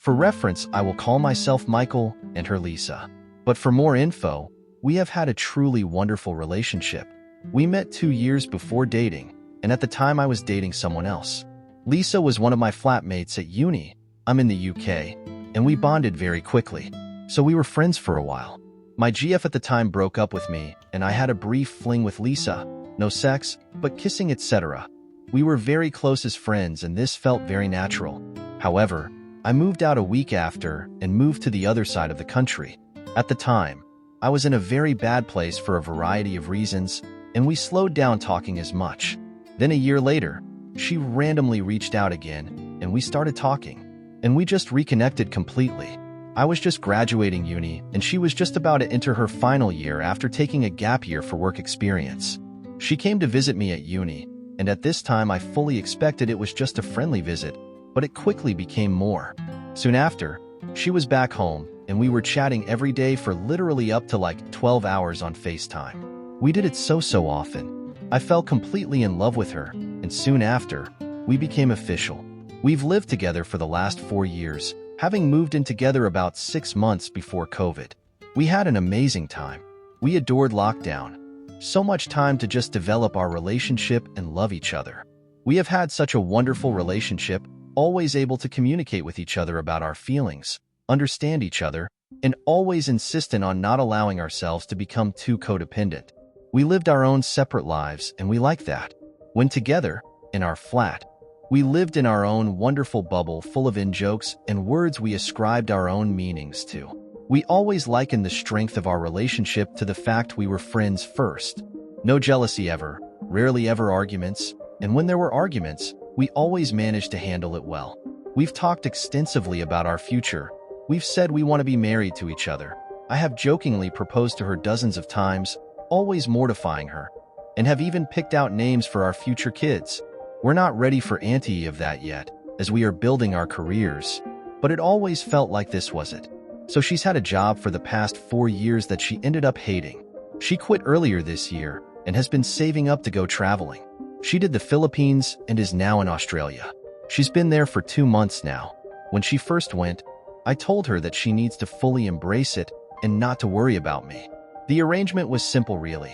For reference, I will call myself Michael and her Lisa. But for more info, we have had a truly wonderful relationship. We met 2 years before dating, and at the time I was dating someone else. Lisa was one of my flatmates at uni. I'm in the UK, and we bonded very quickly, so we were friends for a while. My GF at the time broke up with me, and I had a brief fling with Lisa. No sex, but kissing, etc. We were very close as friends, and this felt very natural. However, I moved out a week after and moved to the other side of the country. At the time, I was in a very bad place for a variety of reasons, and we slowed down talking as much. Then a year later, she randomly reached out again, and we started talking. And we just reconnected completely. I was just graduating uni, and she was just about to enter her final year after taking a gap year for work experience. She came to visit me at uni, and at this time I fully expected it was just a friendly visit, but it quickly became more. Soon after, she was back home, and we were chatting every day for literally up to like 12 hours on FaceTime. We did it so often. I fell completely in love with her, and soon after, we became official. We've lived together for the last 4 years, having moved in together about 6 months before COVID. We had an amazing time. We adored lockdown. So much time to just develop our relationship and love each other. We have had such a wonderful relationship, always able to communicate with each other about our feelings, understand each other, and always insistent on not allowing ourselves to become too codependent. We lived our own separate lives, and we liked that. When together, in our flat, we lived in our own wonderful bubble full of in-jokes and words we ascribed our own meanings to. We always likened the strength of our relationship to the fact we were friends first. No jealousy ever, rarely ever arguments, and when there were arguments, we always managed to handle it well. We've talked extensively about our future. We've said we want to be married to each other. I have jokingly proposed to her dozens of times, always mortifying her, and have even picked out names for our future kids. We're not ready for any of that yet, as we are building our careers, but it always felt like this was it. So she's had a job for the past 4 years that she ended up hating. She quit earlier this year and has been saving up to go traveling. She did the Philippines and is now in Australia. She's been there for 2 months now. When she first went, I told her that she needs to fully embrace it and not to worry about me. The arrangement was simple, really.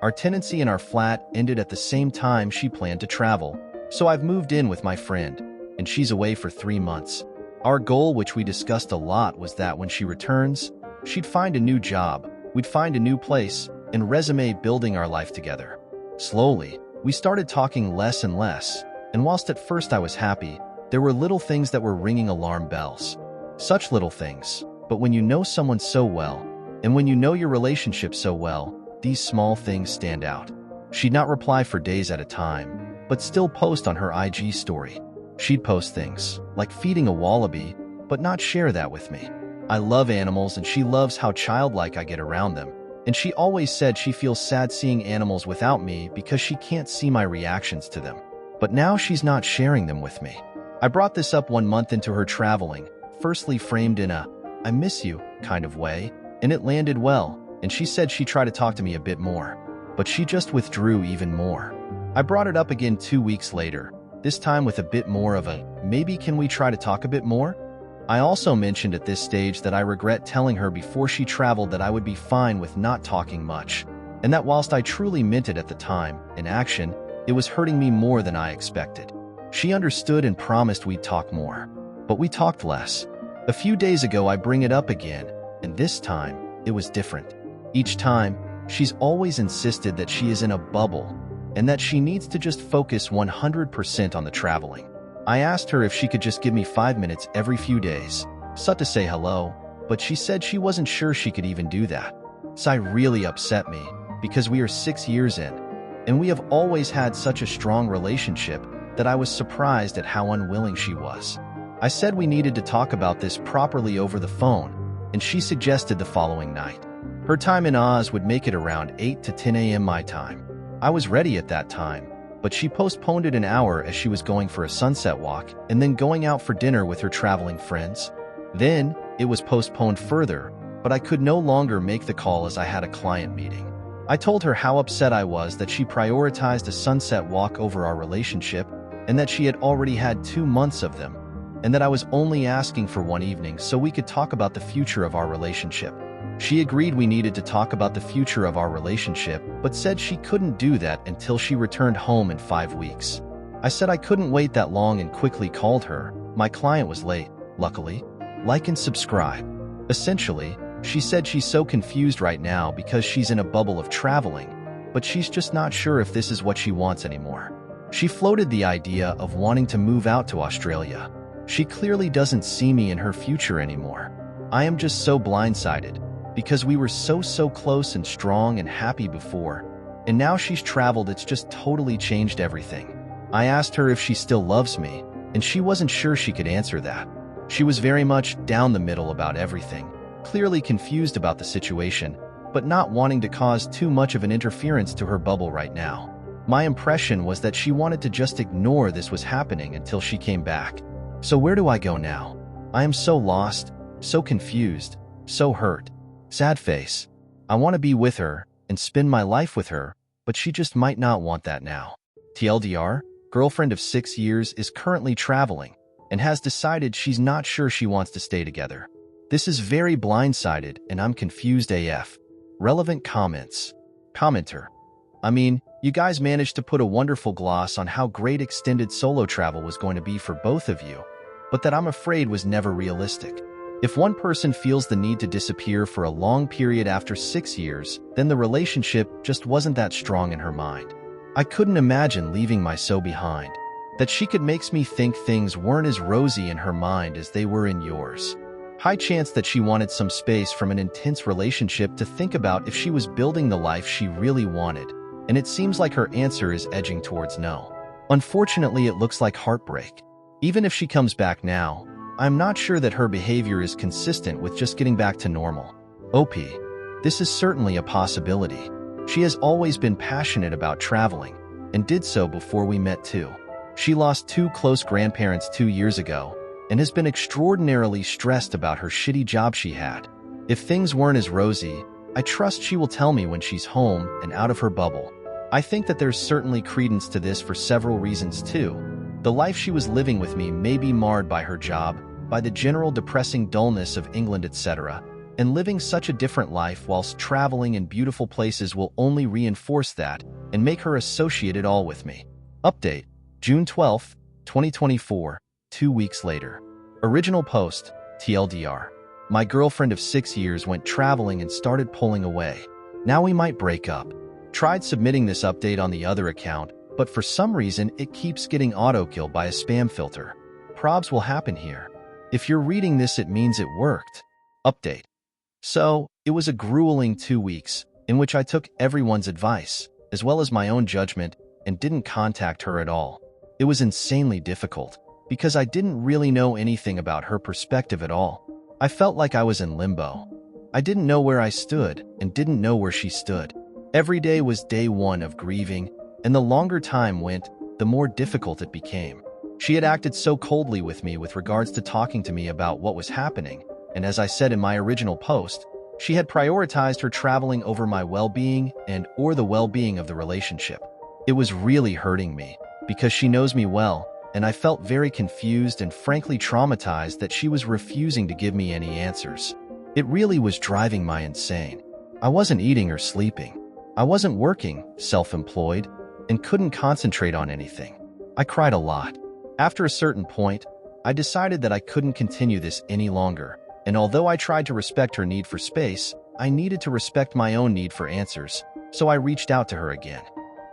Our tenancy in our flat ended at the same time she planned to travel, so I've moved in with my friend, and she's away for 3 months. Our goal, which we discussed a lot, was that when she returns, she'd find a new job, we'd find a new place, and resume building our life together. Slowly, we started talking less and less, and whilst at first I was happy, there were little things that were ringing alarm bells. Such little things, but when you know someone so well, and when you know your relationship so well, these small things stand out. She'd not reply for days at a time, but still post on her IG story. She'd post things, like feeding a wallaby, but not share that with me. I love animals and she loves how childlike I get around them, and she always said she feels sad seeing animals without me because she can't see my reactions to them. But now she's not sharing them with me. I brought this up 1 month into her traveling, firstly framed in a, "I miss you" kind of way, and it landed well, and she said she'd try to talk to me a bit more, but she just withdrew even more. I brought it up again 2 weeks later, this time with a bit more of a, "Maybe can we try to talk a bit more?" I also mentioned at this stage that I regret telling her before she traveled that I would be fine with not talking much, and that whilst I truly meant it at the time, in action, it was hurting me more than I expected. She understood and promised we'd talk more, but we talked less. A few days ago I bring it up again, and this time, it was different. Each time, she's always insisted that she is in a bubble, and that she needs to just focus 100% on the traveling. I asked her if she could just give me 5 minutes every few days, so to say hello, but she said she wasn't sure she could even do that. So it really upset me, because we are 6 years in, and we have always had such a strong relationship that I was surprised at how unwilling she was. I said we needed to talk about this properly over the phone, and she suggested the following night. Her time in Oz would make it around 8 to 10 a.m. my time. I was ready at that time, but she postponed it an hour as she was going for a sunset walk and then going out for dinner with her traveling friends. Then, it was postponed further, but I could no longer make the call as I had a client meeting. I told her how upset I was that she prioritized a sunset walk over our relationship and that she had already had 2 months of them. and that I was only asking for one evening so we could talk about the future of our relationship. She agreed we needed to talk about the future of our relationship, but said she couldn't do that until she returned home in 5 weeks. I said I couldn't wait that long and quickly called her. My client was late, luckily. Like and subscribe. Essentially, she said she's so confused right now because she's in a bubble of traveling, but she's just not sure if this is what she wants anymore. She floated the idea of wanting to move out to Australia. She clearly doesn't see me in her future anymore. I am just so blindsided, because we were so close and strong and happy before, and now she's traveled. It's just totally changed everything. I asked her if she still loves me, and she wasn't sure she could answer that. She was very much down the middle about everything, clearly confused about the situation, but not wanting to cause too much of an interference to her bubble right now. My impression was that she wanted to just ignore this was happening until she came back. So where do I go now? I am so lost, so confused, so hurt. Sad face. I want to be with her and spend my life with her, but she just might not want that now. TLDR, girlfriend of 6 years is currently traveling and has decided she's not sure she wants to stay together. This is very blindsided and I'm confused AF. Relevant comments. Commenter. I mean, you guys managed to put a wonderful gloss on how great extended solo travel was going to be for both of you, but that I'm afraid was never realistic. If one person feels the need to disappear for a long period after 6 years, then the relationship just wasn't that strong in her mind. I couldn't imagine leaving my so behind. That she could makes me think things weren't as rosy in her mind as they were in yours. High chance that she wanted some space from an intense relationship to think about if she was building the life she really wanted, and it seems like her answer is edging towards no. Unfortunately, it looks like heartbreak. Even if she comes back now, I'm not sure that her behavior is consistent with just getting back to normal. OP. This is certainly a possibility. She has always been passionate about traveling, and did so before we met too. She lost 2 close grandparents 2 years ago, and has been extraordinarily stressed about her shitty job she had. If things weren't as rosy, I trust she will tell me when she's home and out of her bubble. I think that there's certainly credence to this for several reasons too. The life she was living with me may be marred by her job, by the general depressing dullness of England, etc., and living such a different life whilst traveling in beautiful places will only reinforce that and make her associate it all with me. Update, June 12, 2024, 2 weeks later. Original post, TLDR. My girlfriend of 6 years went traveling and started pulling away. Now we might break up. Tried submitting this update on the other account, but for some reason it keeps getting autokill by a spam filter. Probs will happen here. If you're reading this, it means it worked. Update. So, it was a grueling 2 weeks, in which I took everyone's advice, as well as my own judgment, and didn't contact her at all. It was insanely difficult, because I didn't really know anything about her perspective at all. I felt like I was in limbo. I didn't know where I stood, and didn't know where she stood. Every day was day one of grieving, and the longer time went, the more difficult it became. She had acted so coldly with me with regards to talking to me about what was happening, and as I said in my original post, she had prioritized her traveling over my well-being or the well-being of the relationship. It was really hurting me, because she knows me well, and I felt very confused and frankly traumatized that she was refusing to give me any answers. It really was driving me insane. I wasn't eating or sleeping. I wasn't working, self-employed, and couldn't concentrate on anything. I cried a lot. After a certain point, I decided that I couldn't continue this any longer, and although I tried to respect her need for space, I needed to respect my own need for answers, so I reached out to her again.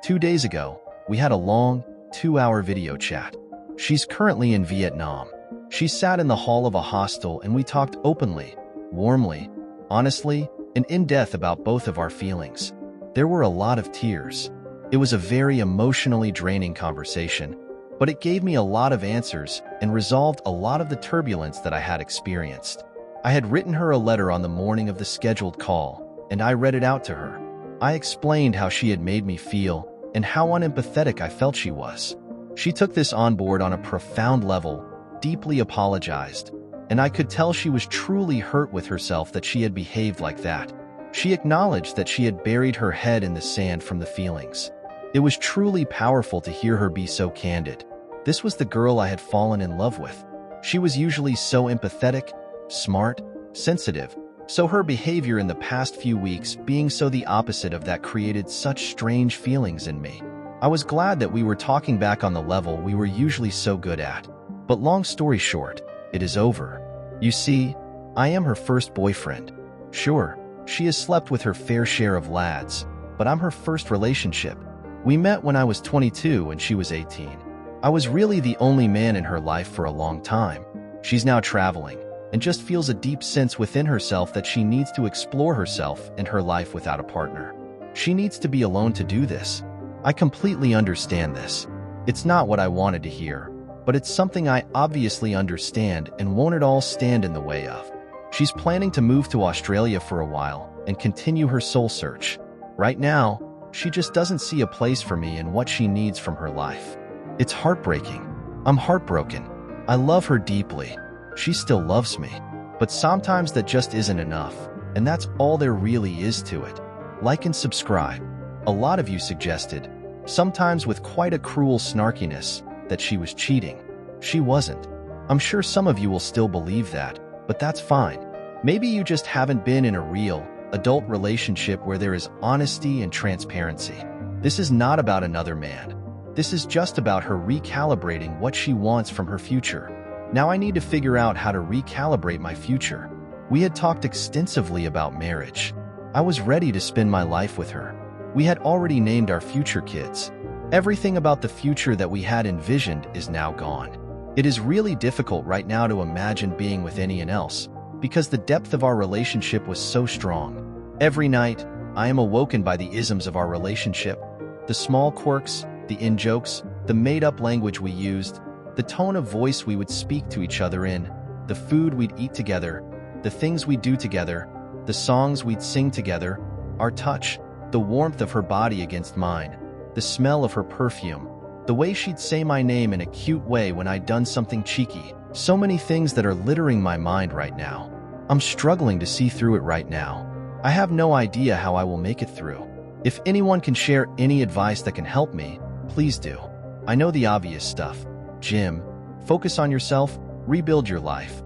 2 days ago, we had a long, 2-hour video chat. She's currently in Vietnam. She sat in the hall of a hostel and we talked openly, warmly, honestly, and in depth about both of our feelings. There were a lot of tears. It was a very emotionally draining conversation, but it gave me a lot of answers and resolved a lot of the turbulence that I had experienced. I had written her a letter on the morning of the scheduled call, and I read it out to her. I explained how she had made me feel and how unempathetic I felt she was. She took this on board on a profound level, deeply apologized, and I could tell she was truly hurt with herself that she had behaved like that. She acknowledged that she had buried her head in the sand from the feelings. It was truly powerful to hear her be so candid. This was the girl I had fallen in love with. She was usually so empathetic, smart, sensitive, so her behavior in the past few weeks being so the opposite of that created such strange feelings in me. I was glad that we were talking back on the level we were usually so good at. But long story short, it is over. You see, I am her first boyfriend. Sure, she has slept with her fair share of lads, but I'm her first relationship. We met when I was 22 and she was 18. I was really the only man in her life for a long time. She's now traveling and just feels a deep sense within herself that she needs to explore herself and her life without a partner. She needs to be alone to do this. I completely understand this. It's not what I wanted to hear, but it's something I obviously understand and won't at all stand in the way of. She's planning to move to Australia for a while and continue her soul search. Right now, she just doesn't see a place for me and what she needs from her life. It's heartbreaking. I'm heartbroken. I love her deeply. She still loves me. But sometimes that just isn't enough, and that's all there really is to it. Like and subscribe. A lot of you suggested, sometimes with quite a cruel snarkiness, that she was cheating. She wasn't. I'm sure some of you will still believe that, but that's fine. Maybe you just haven't been in a real, adult relationship where there is honesty and transparency. This is not about another man. This is just about her recalibrating what she wants from her future. Now I need to figure out how to recalibrate my future. We had talked extensively about marriage. I was ready to spend my life with her. We had already named our future kids. Everything about the future that we had envisioned is now gone. It is really difficult right now to imagine being with anyone else because the depth of our relationship was so strong. Every night, I am awoken by the isms of our relationship, the small quirks, the in-jokes, the made-up language we used, the tone of voice we would speak to each other in, the food we'd eat together, the things we'd do together, the songs we'd sing together, our touch, the warmth of her body against mine, the smell of her perfume, the way she'd say my name in a cute way when I'd done something cheeky. So many things that are littering my mind right now. I'm struggling to see through it right now. I have no idea how I will make it through. If anyone can share any advice that can help me, please do. I know the obvious stuff. Gym, focus on yourself, rebuild your life.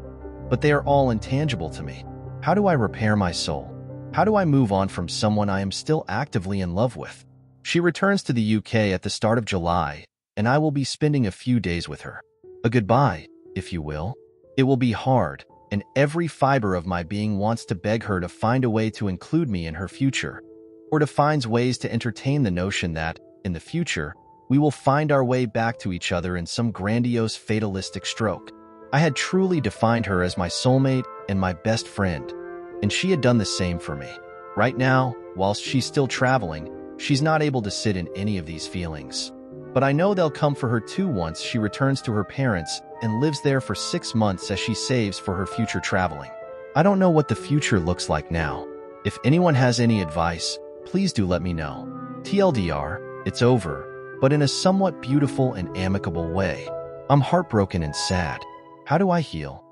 But they are all intangible to me. How do I repair my soul? How do I move on from someone I am still actively in love with? She returns to the UK at the start of July, and I will be spending a few days with her. A goodbye, if you will. It will be hard, and every fiber of my being wants to beg her to find a way to include me in her future, or to find ways to entertain the notion that, in the future, we will find our way back to each other in some grandiose fatalistic stroke. I had truly defined her as my soulmate and my best friend, and she had done the same for me. Right now, whilst she's still traveling, she's not able to sit in any of these feelings. But I know they'll come for her too once she returns to her parents and lives there for 6 months as she saves for her future traveling. I don't know what the future looks like now. If anyone has any advice, please do let me know. TLDR, it's over, but in a somewhat beautiful and amicable way. I'm heartbroken and sad. How do I heal?